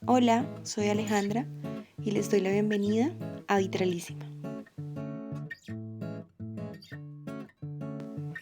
Hola, soy Alejandra y les doy la bienvenida a Vitralísima.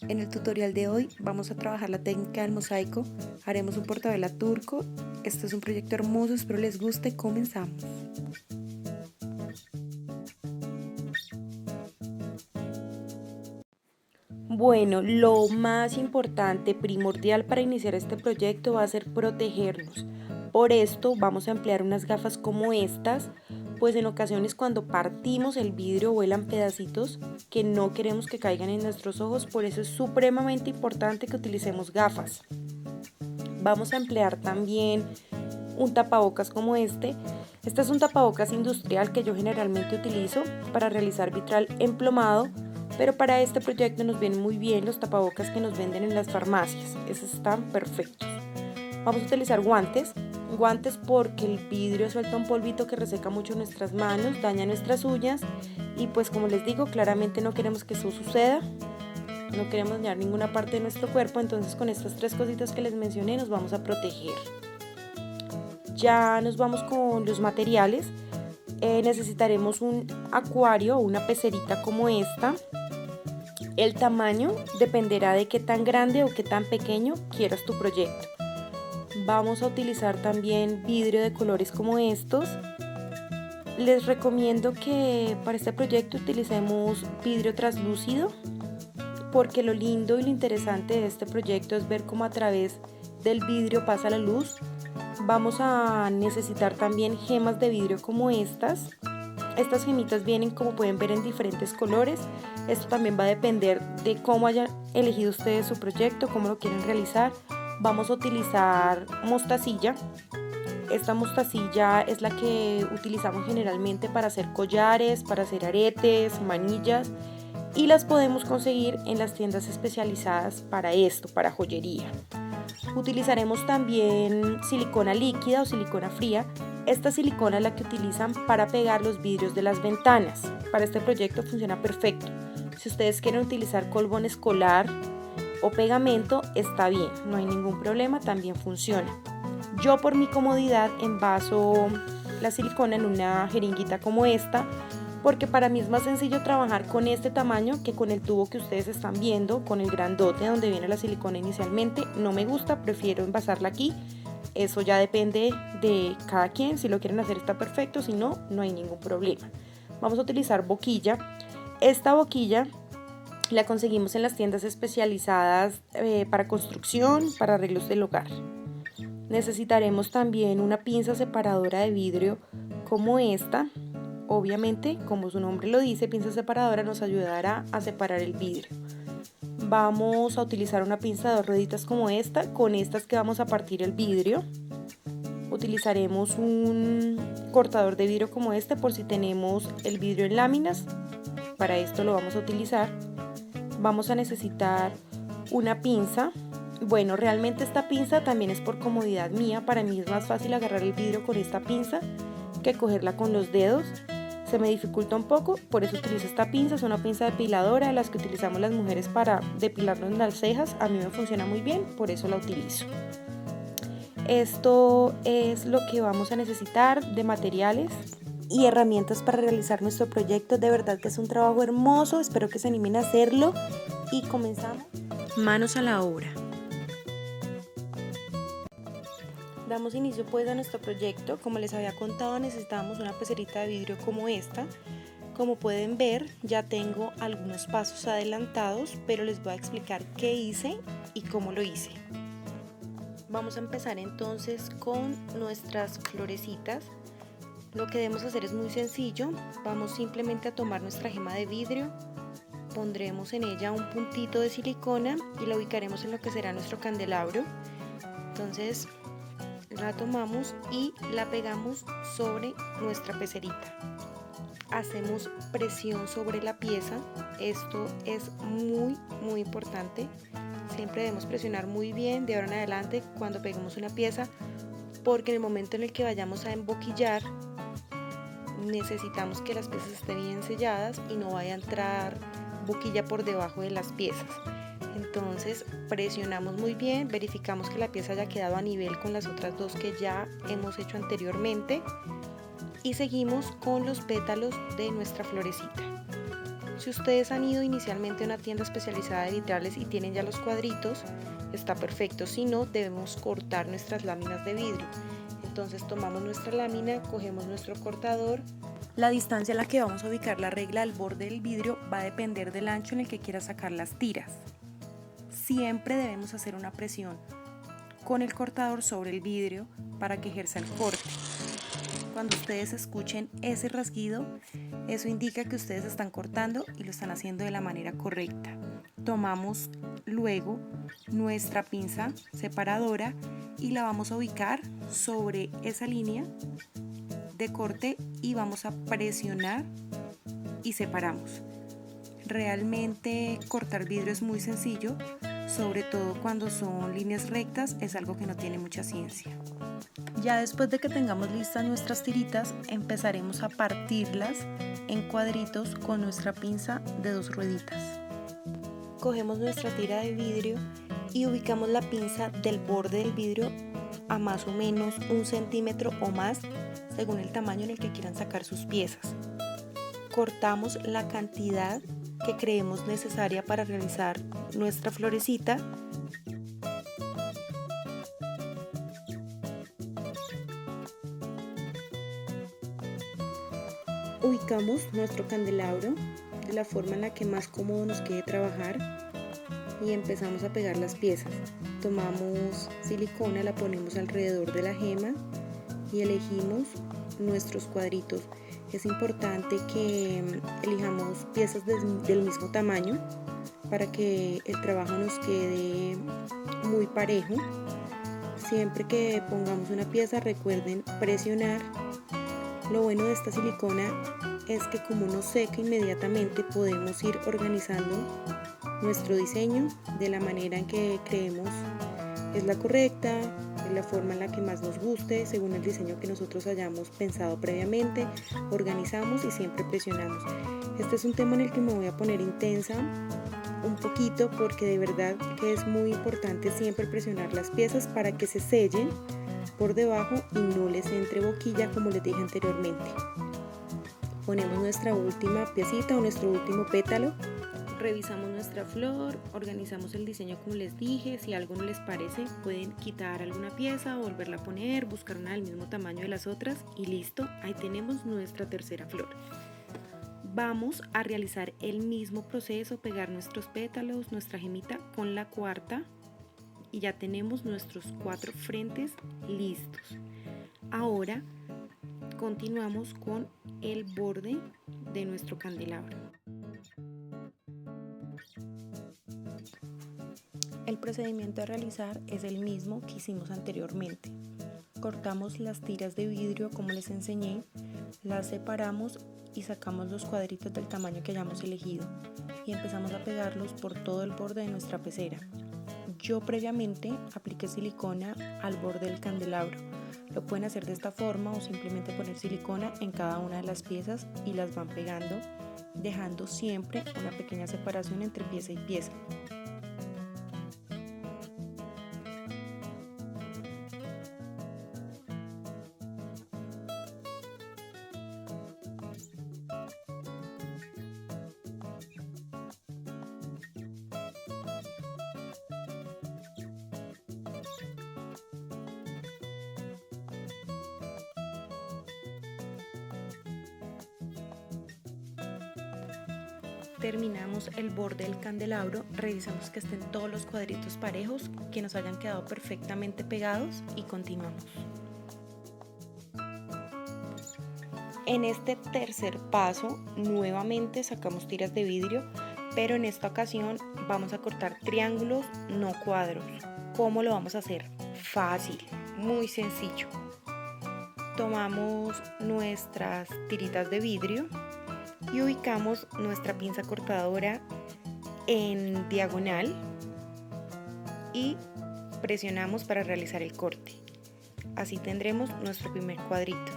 En el tutorial de hoy vamos a trabajar la técnica del mosaico, haremos un portabela turco. Este es un proyecto hermoso, espero les guste, comenzamos. Bueno, lo más importante, primordial para iniciar este proyecto va a ser protegernos. Por esto vamos a emplear unas gafas como estas, pues en ocasiones cuando partimos el vidrio vuelan pedacitos que no queremos que caigan en nuestros ojos, por eso es supremamente importante que utilicemos gafas. Vamos a emplear también un tapabocas como este. Este es un tapabocas industrial que yo generalmente utilizo para realizar vitral emplomado, pero para este proyecto nos vienen muy bien los tapabocas que nos venden en las farmacias. Esos están perfectos. Vamos a utilizar guantes porque el vidrio suelta un polvito que reseca mucho nuestras manos, daña nuestras uñas y pues como les digo, claramente no queremos que eso suceda. No queremos dañar ninguna parte de nuestro cuerpo, entonces con estas tres cositas que les mencioné nos vamos a proteger. Ya nos vamos con los materiales. Necesitaremos un acuario o una pecerita como esta. El tamaño dependerá de qué tan grande o qué tan pequeño quieras tu proyecto. Vamos a utilizar también vidrio de colores como estos. Les recomiendo que para este proyecto utilicemos vidrio translúcido, porque lo lindo y lo interesante de este proyecto es ver cómo a través del vidrio pasa la luz. Vamos a necesitar también gemas de vidrio como estas. Estas gemitas vienen, como pueden ver, en diferentes colores. Esto también va a depender de cómo hayan elegido ustedes su proyecto, cómo lo quieren realizar. Vamos a utilizar mostacilla. Esta mostacilla es la que utilizamos generalmente para hacer collares, para hacer aretes, manillas, y las podemos conseguir en las tiendas especializadas para esto, para joyería. Utilizaremos también silicona líquida o silicona fría. Esta silicona es la que utilizan para pegar los vidrios de las ventanas. Para este proyecto funciona perfecto. Si ustedes quieren utilizar colbón escolar o pegamento, está bien, no hay ningún problema, también funciona. Yo por mi comodidad envaso la silicona en una jeringuita como esta, porque para mí es más sencillo trabajar con este tamaño que con el tubo que ustedes están viendo, con el grandote donde viene la silicona inicialmente. No me gusta, prefiero envasarla aquí. Eso ya depende de cada quien, si lo quieren hacer está perfecto, si no, no hay ningún problema. Vamos a utilizar boquilla. Esta boquilla la conseguimos en las tiendas especializadas para construcción, para arreglos del hogar. Necesitaremos también una pinza separadora de vidrio como esta. Obviamente, como su nombre lo dice, pinza separadora nos ayudará a separar el vidrio. Vamos a utilizar una pinza de 2 rueditas como esta, con estas que vamos a partir el vidrio. Utilizaremos un cortador de vidrio como este por si tenemos el vidrio en láminas. Para esto lo vamos a utilizar. Vamos a necesitar una pinza. Bueno, realmente esta pinza también es por comodidad mía. Para mí es más fácil agarrar el vidrio con esta pinza que cogerla con los dedos. Se me dificulta un poco, por eso utilizo esta pinza. Es una pinza depiladora, las que utilizamos las mujeres para depilarnos las cejas. A mí me funciona muy bien, por eso la utilizo. Esto es lo que vamos a necesitar de materiales y herramientas para realizar nuestro proyecto. De verdad que es un trabajo hermoso, espero que se animen a hacerlo y comenzamos. Manos a la obra. Damos inicio pues a nuestro proyecto. Como les había contado, necesitamos una pecerita de vidrio como esta. Como pueden ver, ya tengo algunos pasos adelantados, pero les voy a explicar qué hice y cómo lo hice. Vamos a empezar entonces con nuestras florecitas. Lo que debemos hacer es muy sencillo. Vamos simplemente a tomar nuestra gema de vidrio, pondremos en ella un puntito de silicona y la ubicaremos en lo que será nuestro candelabro. Entonces la tomamos y la pegamos sobre nuestra pecerita. Hacemos presión sobre la pieza. Esto es muy importante. Siempre debemos presionar muy bien de ahora en adelante cuando peguemos una pieza, porque en el momento en el que vayamos a emboquillar necesitamos que las piezas estén bien selladas y no vaya a entrar boquilla por debajo de las piezas. Entonces presionamos muy bien, verificamos que la pieza haya quedado a nivel con las otras dos que ya hemos hecho anteriormente y seguimos con los pétalos de nuestra florecita. Si ustedes han ido inicialmente a una tienda especializada de vitrales y tienen ya los cuadritos, está perfecto. Si no, debemos cortar nuestras láminas de vidrio. Entonces tomamos nuestra lámina, cogemos nuestro cortador. La distancia en la que vamos a ubicar la regla del borde del vidrio va a depender del ancho en el que quiera sacar las tiras. Siempre debemos hacer una presión con el cortador sobre el vidrio para que ejerza el corte. Cuando ustedes escuchen ese rasguido, eso indica que ustedes están cortando y lo están haciendo de la manera correcta. Tomamos luego nuestra pinza separadora y la vamos a ubicar sobre esa línea de corte y vamos a presionar y separamos. Realmente cortar vidrio es muy sencillo, sobre todo cuando son líneas rectas, es algo que no tiene mucha ciencia. Ya después de que tengamos listas nuestras tiritas, empezaremos a partirlas en cuadritos con nuestra pinza de 2 rueditas. Cogemos nuestra tira de vidrio y ubicamos la pinza del borde del vidrio a más o menos 1 centímetro o más, según el tamaño en el que quieran sacar sus piezas. Cortamos la cantidad que creemos necesaria para realizar nuestra florecita. Ubicamos nuestro candelabro de la forma en la que más cómodo nos quede trabajar y empezamos a pegar las piezas. Tomamos silicona, la ponemos alrededor de la gema y elegimos nuestros cuadritos. Es importante que elijamos piezas del mismo tamaño para que el trabajo nos quede muy parejo. Siempre que pongamos una pieza, recuerden presionar. Lo bueno de esta silicona es que como no seca inmediatamente, podemos ir organizando nuestro diseño de la manera en que creemos es la correcta, de la forma en la que más nos guste, según el diseño que nosotros hayamos pensado previamente. Organizamos y siempre presionamos. Este es un tema en el que me voy a poner intensa un poquito porque de verdad que es muy importante siempre presionar las piezas para que se sellen por debajo y no les entre boquilla, como les dije anteriormente. Ponemos nuestra última piecita o nuestro último pétalo. Revisamos nuestra flor, organizamos el diseño como les dije. Si algo no les parece, pueden quitar alguna pieza, volverla a poner, buscar una del mismo tamaño de las otras y listo, ahí tenemos nuestra tercera flor. Vamos a realizar el mismo proceso, pegar nuestros pétalos, nuestra gemita con la cuarta y ya tenemos nuestros 4 frentes listos. Ahora continuamos con el borde de nuestro candelabro. El procedimiento a realizar es el mismo que hicimos anteriormente. Cortamos las tiras de vidrio como les enseñé, las separamos y sacamos los cuadritos del tamaño que hayamos elegido y empezamos a pegarlos por todo el borde de nuestra pecera. Yo previamente apliqué silicona al borde del candelabro. Lo pueden hacer de esta forma o simplemente poner silicona en cada una de las piezas y las van pegando, dejando siempre una pequeña separación entre pieza y pieza. Terminamos el borde del candelabro, revisamos que estén todos los cuadritos parejos, que nos hayan quedado perfectamente pegados y continuamos. En este tercer paso nuevamente sacamos tiras de vidrio, pero en esta ocasión vamos a cortar triángulos, no cuadros. ¿Cómo lo vamos a hacer? Fácil, muy sencillo. Tomamos nuestras tiritas de vidrio y ubicamos nuestra pinza cortadora en diagonal y presionamos para realizar el corte. Así tendremos nuestro primer cuadrito.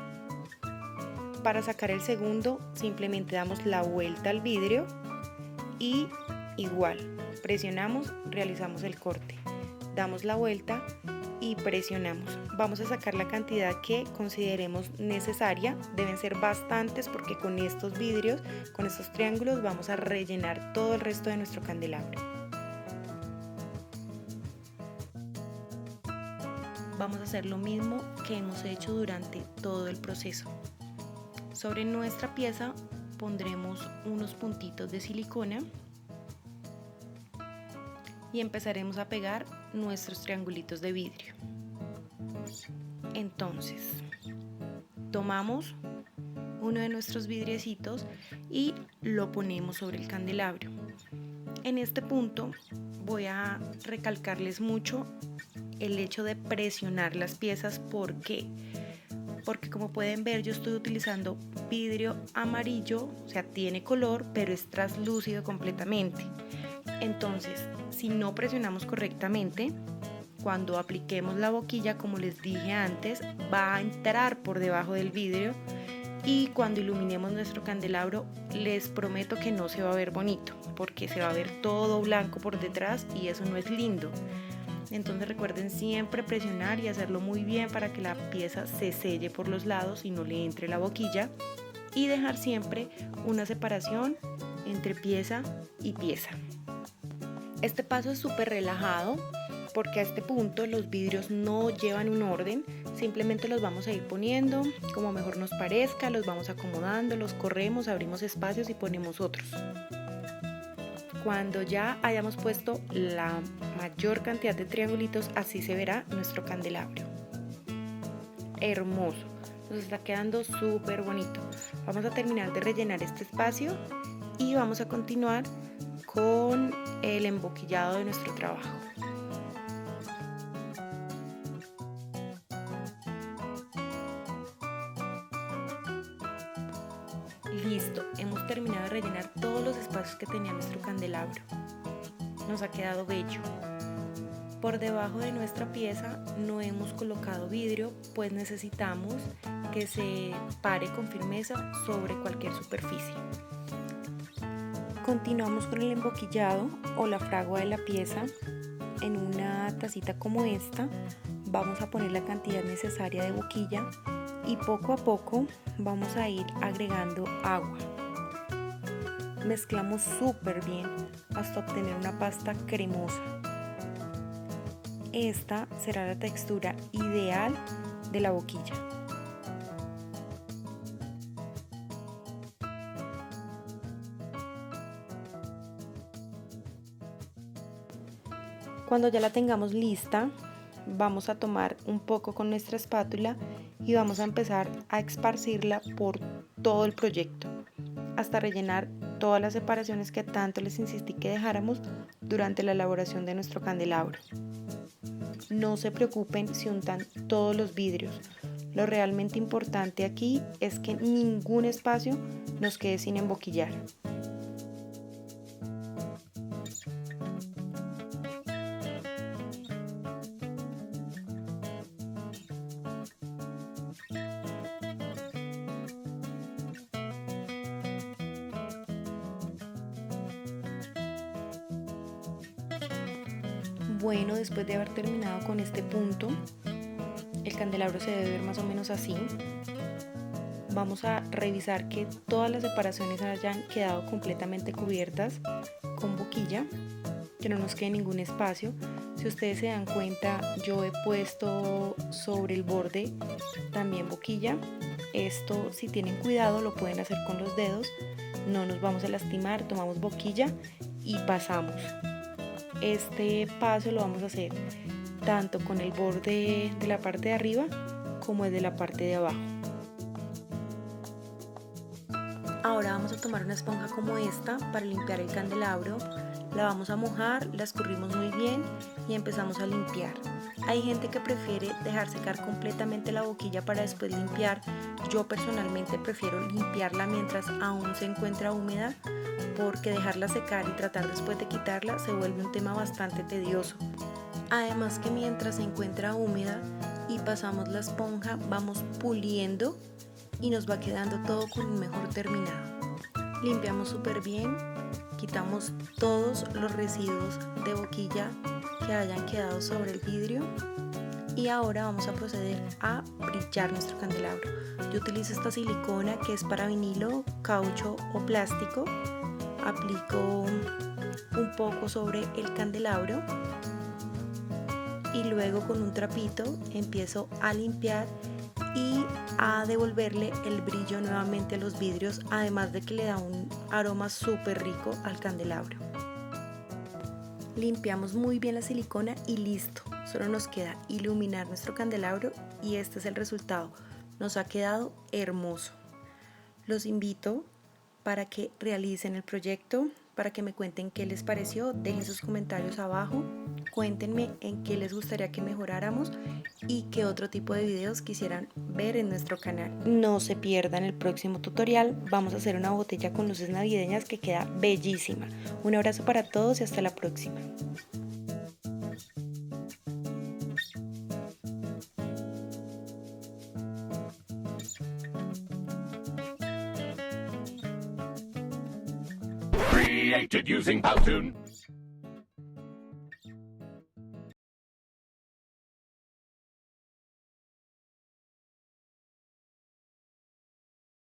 Para sacar el segundo simplemente damos la vuelta al vidrio y igual Presionamos, realizamos el corte, damos la vuelta y presionamos. Vamos a sacar la cantidad que consideremos necesaria. Deben ser bastantes porque con estos vidrios, con estos triángulos, vamos a rellenar todo el resto de nuestro candelabro. Vamos a hacer lo mismo que hemos hecho durante todo el proceso. Sobre nuestra pieza pondremos unos puntitos de silicona y empezaremos a pegar nuestros triangulitos de vidrio. Entonces, tomamos uno de nuestros vidriecitos y lo ponemos sobre el candelabro. En este punto voy a recalcarles mucho el hecho de presionar las piezas. ¿Por qué? Porque como pueden ver, yo estoy utilizando vidrio amarillo, o sea, tiene color, pero es translúcido completamente. Entonces, si no presionamos correctamente, cuando apliquemos la boquilla, como les dije antes, va a entrar por debajo del vidrio y cuando iluminemos nuestro candelabro, les prometo que no se va a ver bonito, porque se va a ver todo blanco por detrás y eso no es lindo. Entonces recuerden siempre presionar y hacerlo muy bien para que la pieza se selle por los lados y no le entre la boquilla, y dejar siempre una separación entre pieza y pieza. Este paso es súper relajado porque a este punto los vidrios no llevan un orden, simplemente los vamos a ir poniendo como mejor nos parezca, los vamos acomodando, los corremos, abrimos espacios y ponemos otros. Cuando ya hayamos puesto la mayor cantidad de triangulitos, así se verá nuestro candelabro. Hermoso, nos está quedando súper bonito. Vamos a terminar de rellenar este espacio y vamos a continuar con el emboquillado de nuestro trabajo. Listo, hemos terminado de rellenar todos los espacios que tenía nuestro candelabro. Nos ha quedado bello. Por debajo de nuestra pieza no hemos colocado vidrio, pues necesitamos que se pare con firmeza sobre cualquier superficie. Continuamos con el emboquillado o la fragua de la pieza. En una tacita como esta vamos a poner la cantidad necesaria de boquilla y poco a poco vamos a ir agregando agua. Mezclamos súper bien hasta obtener una pasta cremosa. Esta será la textura ideal de la boquilla. Cuando ya la tengamos lista, vamos a tomar un poco con nuestra espátula y vamos a empezar a esparcirla por todo el proyecto hasta rellenar todas las separaciones que tanto les insistí que dejáramos durante la elaboración de nuestro candelabro. No se preocupen si untan todos los vidrios. Lo realmente importante aquí es que ningún espacio nos quede sin emboquillar. Bueno, después de haber terminado con este punto, el candelabro se debe ver más o menos así. Vamos a revisar que todas las separaciones hayan quedado completamente cubiertas con boquilla, que no nos quede ningún espacio. Si ustedes se dan cuenta, yo he puesto sobre el borde también boquilla. Esto, si tienen cuidado, lo pueden hacer con los dedos, no nos vamos a lastimar. Tomamos boquilla y pasamos. Este paso lo vamos a hacer tanto con el borde de la parte de arriba como el de la parte de abajo. Ahora vamos a tomar una esponja como esta para limpiar el candelabro. La vamos a mojar, la escurrimos muy bien y empezamos a limpiar. Hay gente que prefiere dejar secar completamente la boquilla para después limpiar. Yo personalmente prefiero limpiarla mientras aún se encuentra húmeda, porque dejarla secar y tratar después de quitarla se vuelve un tema bastante tedioso. Además que mientras se encuentra húmeda y pasamos la esponja, vamos puliendo y nos va quedando todo con un mejor terminado. Limpiamos súper bien, quitamos todos los residuos de boquilla que hayan quedado sobre el vidrio y ahora vamos a proceder a brillar nuestro candelabro. Yo utilizo esta silicona que es para vinilo, caucho o plástico. Aplico un poco sobre el candelabro y luego con un trapito empiezo a limpiar y a devolverle el brillo nuevamente a los vidrios, además de que le da un aroma súper rico al candelabro. Limpiamos muy bien la silicona y listo, solo nos queda iluminar nuestro candelabro y este es el resultado. Nos ha quedado hermoso. Los invito para que realicen el proyecto, para que me cuenten qué les pareció, dejen sus comentarios abajo, cuéntenme en qué les gustaría que mejoráramos y qué otro tipo de videos quisieran ver en nuestro canal. No se pierdan el próximo tutorial, vamos a hacer una botella con luces navideñas que queda bellísima. Un abrazo para todos y hasta la próxima. Created using Powtoon.